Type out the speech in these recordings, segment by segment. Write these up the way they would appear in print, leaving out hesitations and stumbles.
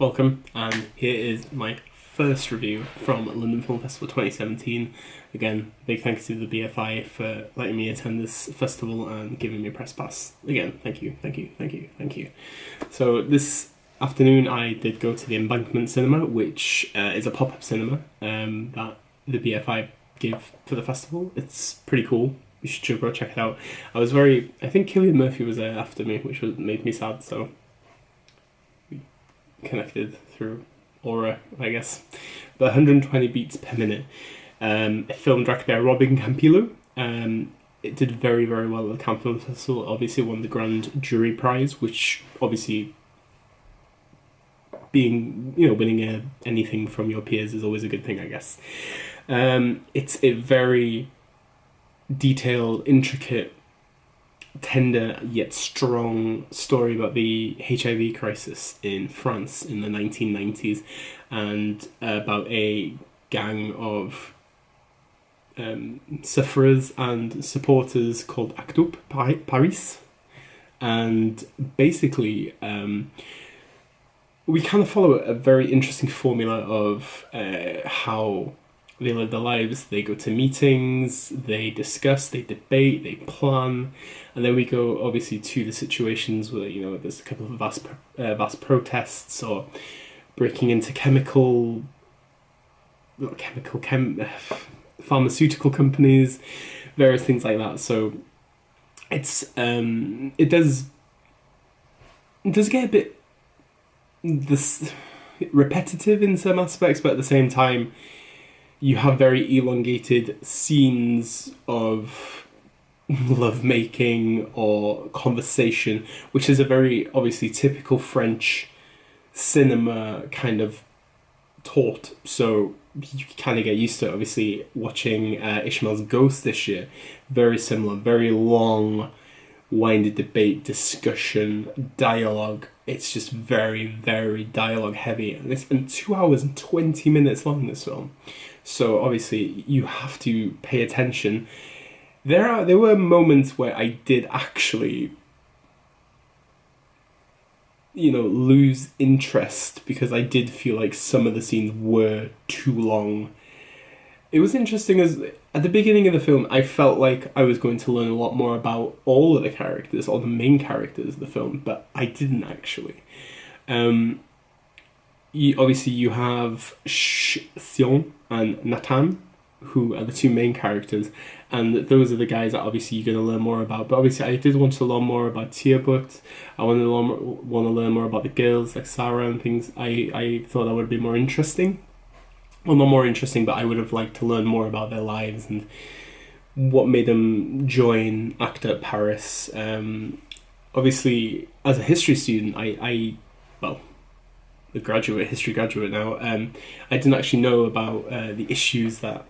welcome, and here is my first review from London Film Festival 2017. Again, big thanks to the BFI for letting me attend this festival and giving me a press pass. Again, thank you. So this afternoon I did go to the Embankment Cinema, which is a pop-up cinema that the BFI gave for the festival. It's pretty cool. You should go check it out. I think Cillian Murphy was there after me, which made me sad, so we connected through aura, I guess. But 120 beats per minute. A film directed by Robin Campillo. It did very, very well at the Cannes Film Festival. Obviously won the Grand Jury Prize, which obviously winning anything from your peers is always a good thing, I guess. It's a very detailed, intricate, tender yet strong story about the HIV crisis in France in the 1990s, and about a gang of sufferers and supporters called Act Up Paris. And basically we kind of follow a very interesting formula of how they live their lives. They go to meetings, they discuss, they debate, they plan, and then we go obviously to the situations where there's a couple of vast protests or breaking into pharmaceutical companies, various things like that. So it's it does get a bit repetitive in some aspects, but at the same time you have very elongated scenes of lovemaking or conversation, which is a very obviously typical French cinema kind of taught. So you kind of get used to it. Obviously watching Ishmael's Ghost this year, very similar, very long winded debate, discussion, dialogue. It's just very, very dialogue heavy, and it's been 2 hours and 20 minutes long, this film. So obviously you have to pay attention. There were moments where I did actually lose interest, because I did feel like some of the scenes were too long. It was interesting, as at the beginning of the film I felt like I was going to learn a lot more about all of the characters, all the main characters of the film, but I didn't actually. You have Sion and Nathan, who are the two main characters, and those are the guys that obviously you're going to learn more about. But obviously I did want to learn more about Tiamat. I want to learn more about the girls like Sarah and things. I thought that would be more interesting. Well, not more interesting, but I would have liked to learn more about their lives and what made them join ACTA at Paris. Obviously, as a history student, a history graduate now, I didn't actually know about the issues that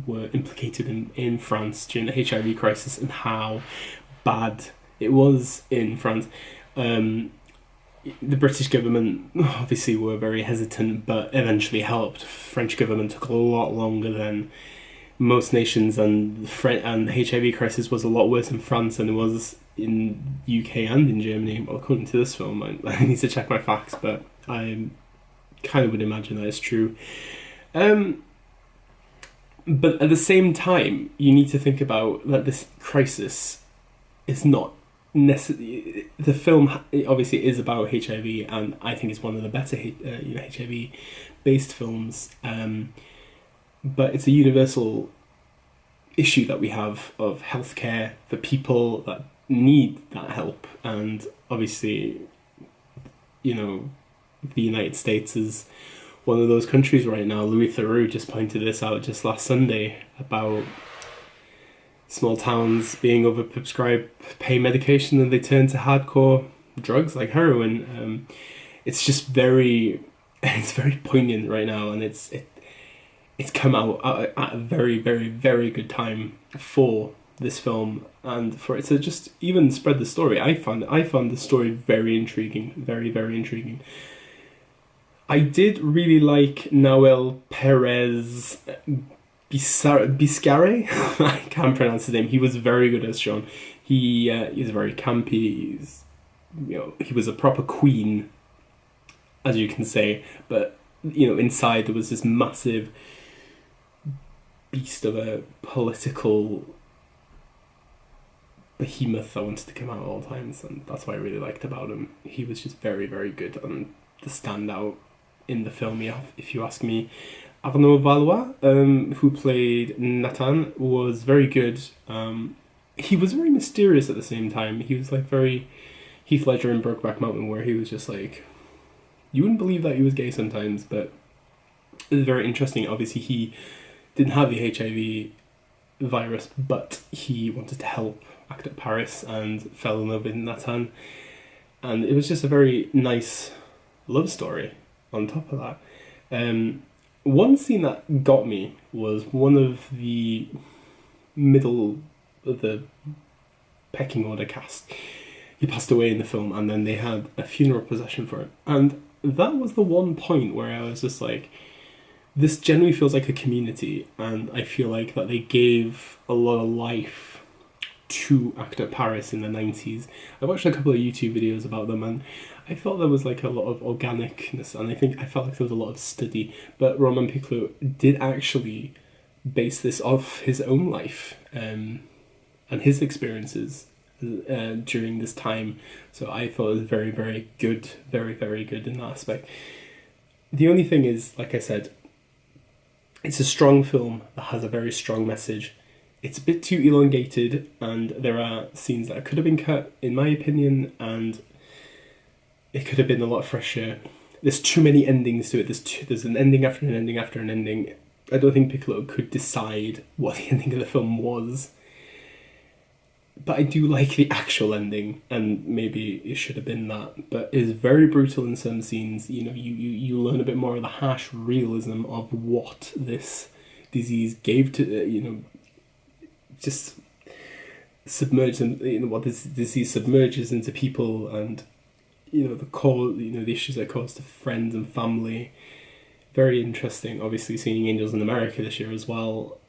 were implicated in France during the HIV crisis and how bad it was in France. The British government obviously were very hesitant, but eventually helped. French government took a lot longer than most nations, and the HIV crisis was a lot worse in France than it was in UK and in Germany. Well, according to this film, I need to check my facts, but I kind of would imagine that is true. But at the same time, you need to think about that this crisis is not necessarily. The film obviously is about HIV, and I think it's one of the better HIV-based films. But it's a universal issue that we have of healthcare for people that need that help, and obviously, the United States is one of those countries right now. Louis Theroux just pointed this out just last Sunday about small towns being overprescribed pain medication, and they turn to hardcore drugs like heroin. It's just very poignant right now, and it's come out at a very, very, very good time for this film, and for it to just even spread the story. I found the story very intriguing, very, very intriguing. I did really like Noel Perez Biscare. I can't pronounce his name. He was very good as Sean. He's very campy. He was a proper queen as you can say, but inside there was this massive beast of a political behemoth that wanted to come out at all times, and that's what I really liked about him. He was just very, very good, and the standout in the film, if you ask me. Arnaud Valois, who played Nathan, was very good. He was very mysterious at the same time. He was like very Heath Ledger in Brokeback Mountain, where he was just like, you wouldn't believe that he was gay sometimes, but it was very interesting. Obviously, he didn't have the HIV virus, but he wanted to help Actor Paris and fell in love with Nathan. And it was just a very nice love story on top of that. One scene that got me was one of the middle of the pecking order cast. He passed away in the film, and then they had a funeral procession for him. And that was the one point where I was just like, this generally feels like a community, and I feel like that they gave a lot of life to Actor Paris in the 90s. I watched a couple of YouTube videos about them, and I felt there was like a lot of organicness, and I felt like there was a lot of study. But Roman Piclot did actually base this off his own life and his experiences during this time. So I thought it was very, very good, very, very good in that aspect. The only thing is, like I said, it's a strong film that has a very strong message. It's a bit too elongated, and there are scenes that could have been cut, in my opinion, and it could have been a lot fresher. There's too many endings to it. There's an ending after an ending after an ending. I don't think Piclot could decide what the ending of the film was. But I do like the actual ending, and maybe it should have been that. But it is very brutal in some scenes. You learn a bit more of the harsh realism of what this disease gave to, just submerge them, what this disease submerges into people, and the issues that cause to friends and family. Very interesting. Obviously, seeing Angels in America this year as well.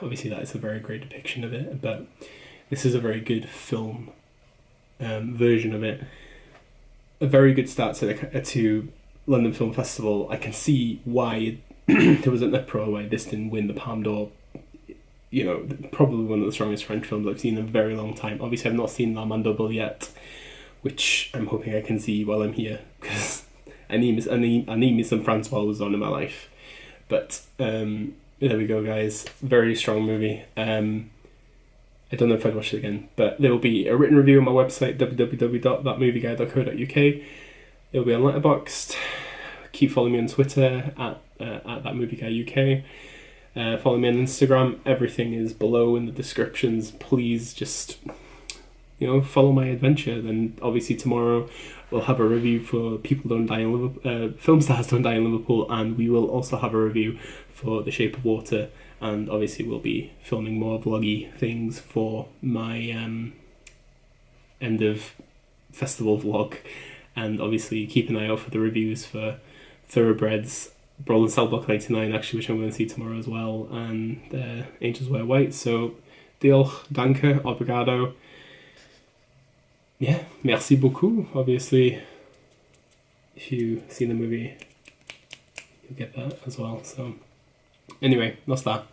Obviously, that is a very great depiction of it, but this is a very good film version of it. A very good start to London Film Festival. I can see why there was an uproar why this didn't win the Palme d'Or. Probably one of the strongest French films I've seen in a very long time. Obviously, I've not seen La Main Double yet, which I'm hoping I can see while I'm here, because I need me some Francois Ozon in my life. But there we go, guys. Very strong movie. I don't know if I'd watch it again, but there will be a written review on my website, www.thatmovieguy.co.uk. It'll be on Letterboxd. Keep following me on Twitter at thatmovieguy.uk. Follow me on Instagram. Everything is below in the descriptions. Please just follow my adventure. Then obviously tomorrow we'll have a review for People Don't Die in Liverpool, Film Stars Don't Die in Liverpool, and we will also have a review for The Shape of Water. And obviously we'll be filming more vloggy things for my end of festival vlog. And obviously keep an eye out for the reviews for Thoroughbreds, Brawl and Cell Block 99, actually, which I'm going to see tomorrow as well, and Angels Wear White. So, diolch, danke, obrigado. Yeah, merci beaucoup. Obviously, if you've seen the movie, you'll get that as well. So, anyway, that's that.